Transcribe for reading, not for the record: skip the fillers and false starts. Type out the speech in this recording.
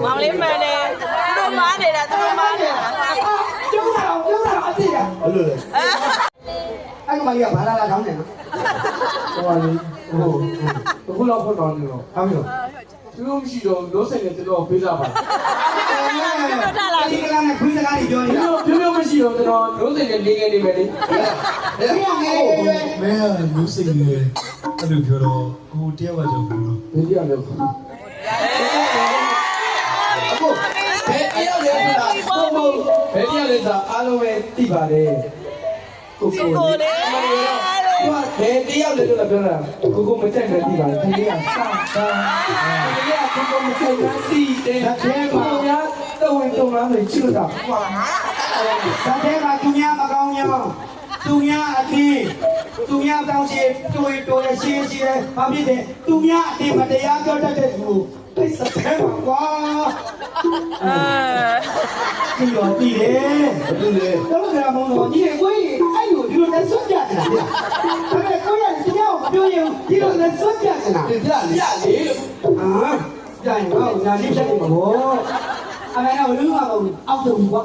မောင်လေးမှန်တယ်သူတို့မားနေတာသူတို့မားနေတာကျုံးတာအတိကဘလို့လဲအဲ့ကမကြီးကဘာလာလာကောင်းတယ်နော်ဟိုလေဟိုအခုလောက်ဖွင့်တော်နေတော့ ဟုတ်ပြီသူတို့မရှိတော့လို့ဆိုင်နေကျွန်တော်ပေးစားပါဒီကလာနဲ့ခွေးစကားတွေပြောနေတာဖြိုးဖြိုးမရှိတော့ကျွန်တော်လို့ဆိုင်နေနေနေမယ်လေဒီကငယ်မဲလူစိတ်ကြီးအဲ့လိုပြောတော့ကိုတယောက်ကကြောက်ဘူးနော်ဒီတရားလည်းအခုဘယ်တရားလဲဆိုတာဘယ်တရားလဲဆိုတာအားလုံးပဲသိပါတယ်ကိုလေးဘယ်တရားလဲလို့ပြောတာကိုမကြိုက်ပဲသိပါတယ်ဒီနေ့ကစတာဒီနေ့ကကိုမကြိုက်ပဲသိတယ်ဒါပေမဲ့များတော့ဝင်တော့လာနေချစ်တာဒါတဲ့ကသူများမကောင်းရောသူများအတင်းသူများတောင်းချေတွေ့တော်ရှင်းရှင်းဘာဖြစ်တယ်သူများအတင်းမတရားပြောတတ်တဲ့သူကိုစတဲ့ပါကွာဒီလိုတည်တယ်ဒီလေတော့ကမောင်တော်ဒီကိုအဲ့လိုဒီလိုနဲ့ဆွတ်ကြတယ်ဒါပေမဲ့ကိုရတရားကိုပြောရင်ဒီလိုနဲ့ဆွတ်ကြတယ်လားပြလေလို့အာကြိုင်တော့ညာလေးဖြတ်နေမှာပေါ့အမေကဘယ်လိုမှမဟုတ်အောက်ဆုံးကွာ